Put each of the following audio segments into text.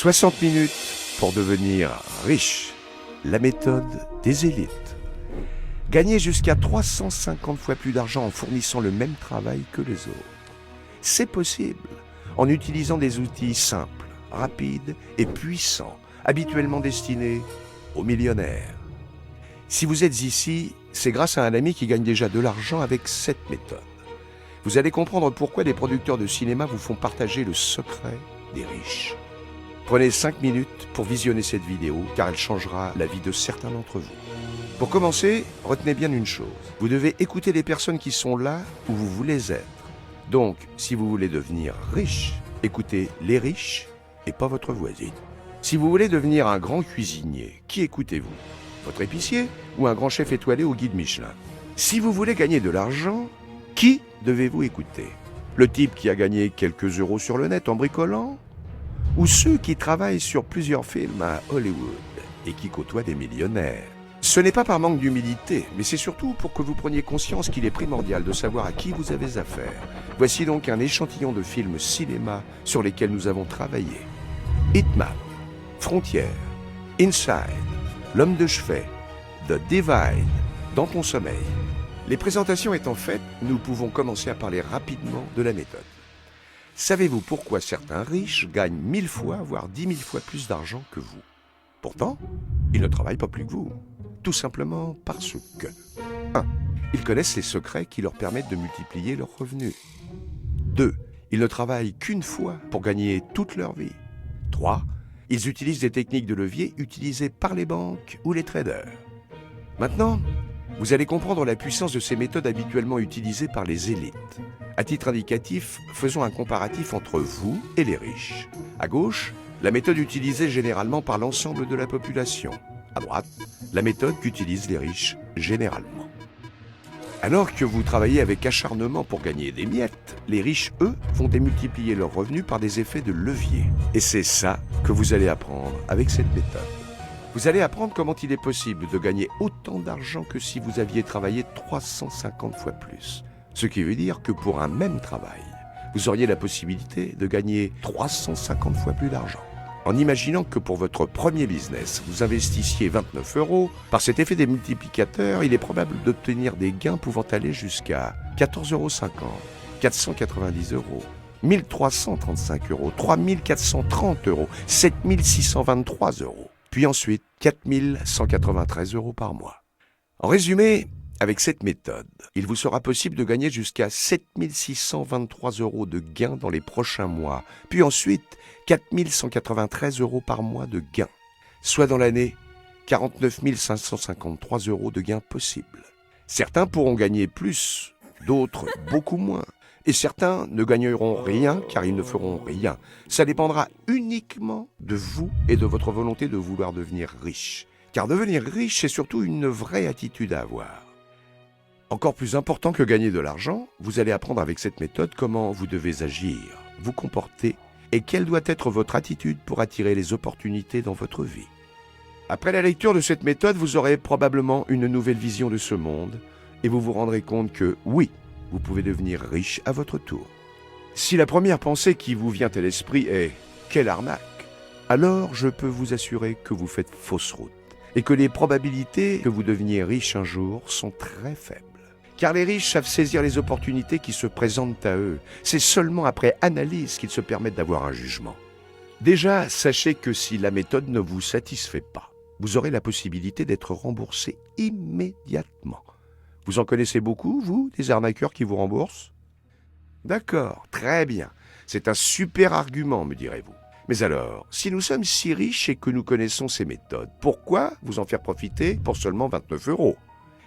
60 minutes pour devenir riche. La méthode des élites. Gagner jusqu'à 350 fois plus d'argent en fournissant le même travail que les autres. C'est possible en utilisant des outils simples, rapides et puissants, habituellement destinés aux millionnaires. Si vous êtes ici, c'est grâce à un ami qui gagne déjà de l'argent avec cette méthode. Vous allez comprendre pourquoi les producteurs de cinéma vous font partager le secret des riches. Prenez 5 minutes pour visionner cette vidéo, car elle changera la vie de certains d'entre vous. Pour commencer, retenez bien une chose. Vous devez écouter les personnes qui sont là où vous voulez être. Donc, si vous voulez devenir riche, écoutez les riches et pas votre voisine. Si vous voulez devenir un grand cuisinier, qui écoutez-vous? Votre épicier ou un grand chef étoilé au guide Michelin? Si vous voulez gagner de l'argent, qui devez-vous écouter? Le type qui a gagné quelques euros sur le net en bricolant? Ou ceux qui travaillent sur plusieurs films à Hollywood et qui côtoient des millionnaires? Ce n'est pas par manque d'humilité, mais c'est surtout pour que vous preniez conscience qu'il est primordial de savoir à qui vous avez affaire. Voici donc un échantillon de films cinéma sur lesquels nous avons travaillé. Hitman, Frontières, Inside, L'homme de chevet, The Divide, Dans ton sommeil. Les présentations étant faites, nous pouvons commencer à parler rapidement de la méthode. Savez-vous pourquoi certains riches gagnent 1000 fois, voire 10 000 fois plus d'argent que vous? Pourtant, ils ne travaillent pas plus que vous. Tout simplement parce que 1. Ils connaissent les secrets qui leur permettent de multiplier leurs revenus. 2. Ils ne travaillent qu'une fois pour gagner toute leur vie. 3. Ils utilisent des techniques de levier utilisées par les banques ou les traders. Maintenant, vous allez comprendre la puissance de ces méthodes habituellement utilisées par les élites. À titre indicatif, faisons un comparatif entre vous et les riches. À gauche, la méthode utilisée généralement par l'ensemble de la population. À droite, la méthode qu'utilisent les riches généralement. Alors que vous travaillez avec acharnement pour gagner des miettes, les riches, eux, vont démultiplier leurs revenus par des effets de levier. Et c'est ça que vous allez apprendre avec cette méthode. Vous allez apprendre comment il est possible de gagner autant d'argent que si vous aviez travaillé 350 fois plus. Ce qui veut dire que pour un même travail, vous auriez la possibilité de gagner 350 fois plus d'argent. En imaginant que pour votre premier business, vous investissiez 29 €, par cet effet des multiplicateurs, il est probable d'obtenir des gains pouvant aller jusqu'à 14,50 €, 490 €, 1335 €, 3430 €, 7623 €, puis ensuite 4193 € par mois. En résumé, avec cette méthode, il vous sera possible de gagner jusqu'à 7623 € de gains dans les prochains mois, puis ensuite 4193 € par mois de gains, soit dans l'année 49 553 € de gains possibles. Certains pourront gagner plus, d'autres beaucoup moins, et certains ne gagneront rien car ils ne feront rien. Ça dépendra uniquement de vous et de votre volonté de vouloir devenir riche. Car devenir riche, c'est surtout une vraie attitude à avoir. Encore plus important que gagner de l'argent, vous allez apprendre avec cette méthode comment vous devez agir, vous comporter et quelle doit être votre attitude pour attirer les opportunités dans votre vie. Après la lecture de cette méthode, vous aurez probablement une nouvelle vision de ce monde et vous vous rendrez compte que oui, vous pouvez devenir riche à votre tour. Si la première pensée qui vous vient à l'esprit est « quelle arnaque !», alors je peux vous assurer que vous faites fausse route et que les probabilités que vous deveniez riche un jour sont très faibles. Car les riches savent saisir les opportunités qui se présentent à eux. C'est seulement après analyse qu'ils se permettent d'avoir un jugement. Déjà, sachez que si la méthode ne vous satisfait pas, vous aurez la possibilité d'être remboursé immédiatement. Vous en connaissez beaucoup, vous, des arnaqueurs qui vous remboursent? D'accord, très bien. C'est un super argument, me direz-vous. Mais alors, si nous sommes si riches et que nous connaissons ces méthodes, pourquoi vous en faire profiter pour seulement 29 €?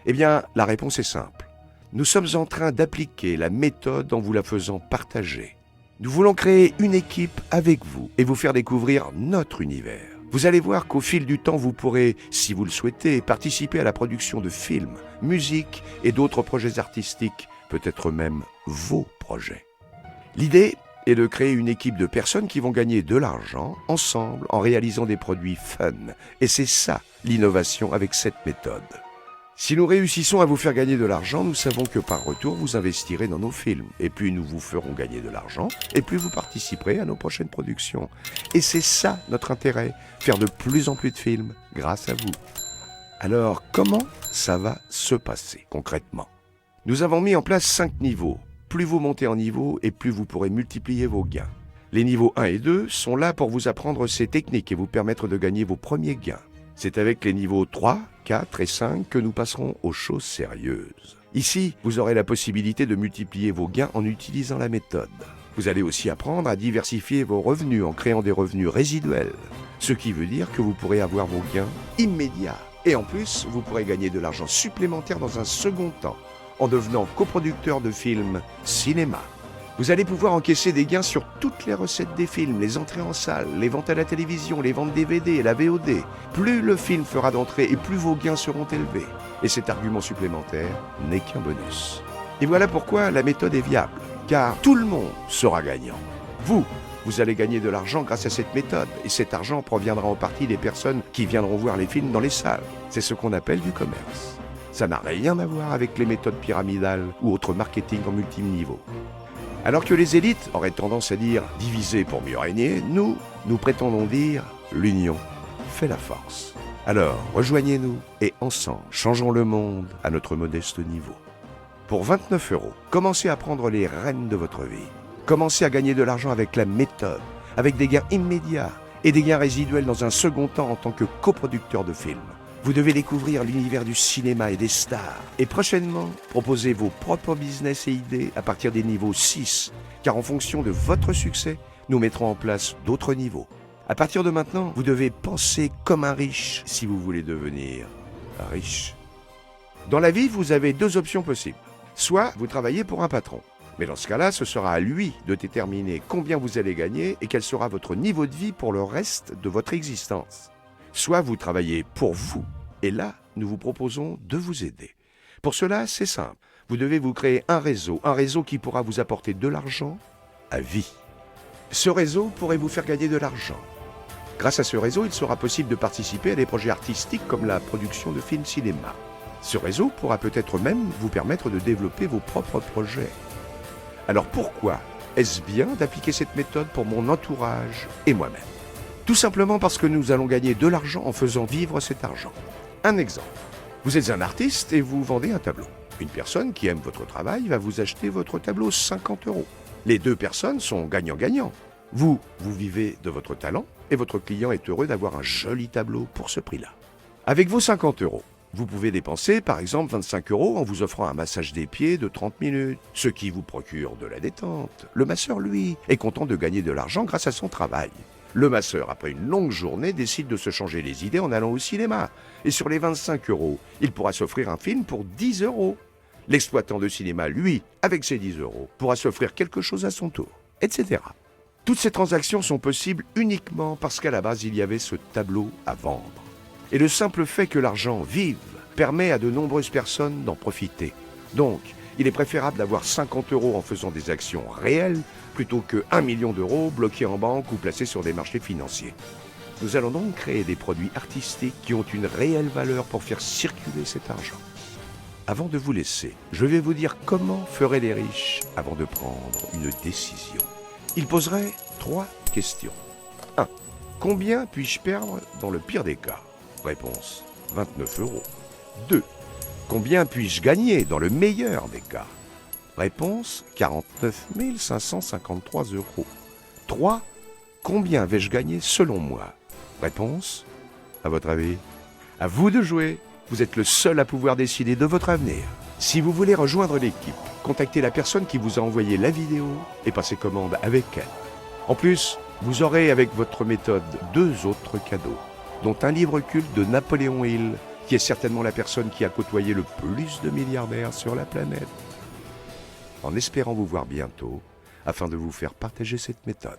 Eh bien, la réponse est simple. Nous sommes en train d'appliquer la méthode en vous la faisant partager. Nous voulons créer une équipe avec vous et vous faire découvrir notre univers. Vous allez voir qu'au fil du temps, vous pourrez, si vous le souhaitez, participer à la production de films, musique et d'autres projets artistiques, peut-être même vos projets. L'idée est de créer une équipe de personnes qui vont gagner de l'argent ensemble en réalisant des produits fun. Et c'est ça l'innovation avec cette méthode. Si nous réussissons à vous faire gagner de l'argent, nous savons que par retour, vous investirez dans nos films. Et plus nous vous ferons gagner de l'argent, et plus vous participerez à nos prochaines productions. Et c'est ça notre intérêt, faire de plus en plus de films grâce à vous. Alors, comment ça va se passer concrètement? Nous avons mis en place 5 niveaux. Plus vous montez en niveau, et plus vous pourrez multiplier vos gains. Les niveaux 1 et 2 sont là pour vous apprendre ces techniques et vous permettre de gagner vos premiers gains. C'est avec les niveaux 3, 4 et 5 que nous passerons aux choses sérieuses. Ici, vous aurez la possibilité de multiplier vos gains en utilisant la méthode. Vous allez aussi apprendre à diversifier vos revenus en créant des revenus résiduels, ce qui veut dire que vous pourrez avoir vos gains immédiats. Et en plus, vous pourrez gagner de l'argent supplémentaire dans un second temps, en devenant coproducteur de films cinéma. Vous allez pouvoir encaisser des gains sur toutes les recettes des films, les entrées en salle, les ventes à la télévision, les ventes DVD et la VOD. Plus le film fera d'entrées et plus vos gains seront élevés. Et cet argument supplémentaire n'est qu'un bonus. Et voilà pourquoi la méthode est viable, car tout le monde sera gagnant. Vous allez gagner de l'argent grâce à cette méthode, et cet argent proviendra en partie des personnes qui viendront voir les films dans les salles. C'est ce qu'on appelle du commerce. Ça n'a rien à voir avec les méthodes pyramidales ou autres marketing en multiniveau. Alors que les élites auraient tendance à dire « diviser pour mieux régner », nous prétendons dire « l'union fait la force ». Alors, rejoignez-nous et ensemble, changeons le monde à notre modeste niveau. Pour 29 €, commencez à prendre les rênes de votre vie. Commencez à gagner de l'argent avec la méthode, avec des gains immédiats et des gains résiduels dans un second temps en tant que coproducteur de films. Vous devez découvrir l'univers du cinéma et des stars. Et prochainement, proposez vos propres business et idées à partir des niveaux 6. Car en fonction de votre succès, nous mettrons en place d'autres niveaux. À partir de maintenant, vous devez penser comme un riche si vous voulez devenir riche. Dans la vie, vous avez 2 options possibles. Soit vous travaillez pour un patron. Mais dans ce cas-là, ce sera à lui de déterminer combien vous allez gagner et quel sera votre niveau de vie pour le reste de votre existence. Soit vous travaillez pour vous, et là, nous vous proposons de vous aider. Pour cela, c'est simple. Vous devez vous créer un réseau qui pourra vous apporter de l'argent à vie. Ce réseau pourrait vous faire gagner de l'argent. Grâce à ce réseau, il sera possible de participer à des projets artistiques comme la production de films cinéma. Ce réseau pourra peut-être même vous permettre de développer vos propres projets. Alors pourquoi est-ce bien d'appliquer cette méthode pour mon entourage et moi-même? Tout simplement parce que nous allons gagner de l'argent en faisant vivre cet argent. Un exemple. Vous êtes un artiste et vous vendez un tableau. Une personne qui aime votre travail va vous acheter votre tableau 50 €. Les 2 personnes sont gagnant-gagnant. Vous vivez de votre talent et votre client est heureux d'avoir un joli tableau pour ce prix-là. Avec vos 50 €, vous pouvez dépenser par exemple 25 € en vous offrant un massage des pieds de 30 minutes, ce qui vous procure de la détente. Le masseur, lui, est content de gagner de l'argent grâce à son travail. Le masseur, après une longue journée, décide de se changer les idées en allant au cinéma. Et sur les 25 €, il pourra s'offrir un film pour 10 €. L'exploitant de cinéma, lui, avec ses 10 €, pourra s'offrir quelque chose à son tour, etc. Toutes ces transactions sont possibles uniquement parce qu'à la base, il y avait ce tableau à vendre. Et le simple fait que l'argent vive permet à de nombreuses personnes d'en profiter. Donc, il est préférable d'avoir 50 € en faisant des actions réelles plutôt que 1 million d'euros bloqués en banque ou placés sur des marchés financiers. Nous allons donc créer des produits artistiques qui ont une réelle valeur pour faire circuler cet argent. Avant de vous laisser, je vais vous dire comment feraient les riches avant de prendre une décision. Ils poseraient 3 questions. 1. Combien puis-je perdre dans le pire des cas? Réponse, 29 €. 2. Combien puis-je gagner dans le meilleur des cas? Réponse, 49 553 €. 3. Combien vais-je gagner selon moi? Réponse, à votre avis? À vous de jouer. Vous êtes le seul à pouvoir décider de votre avenir. Si vous voulez rejoindre l'équipe, contactez la personne qui vous a envoyé la vidéo et passez commande avec elle. En plus, vous aurez avec votre méthode 2 autres cadeaux, dont un livre culte de Napoléon Hill, qui est certainement la personne qui a côtoyé le plus de milliardaires sur la planète. En espérant vous voir bientôt, afin de vous faire partager cette méthode.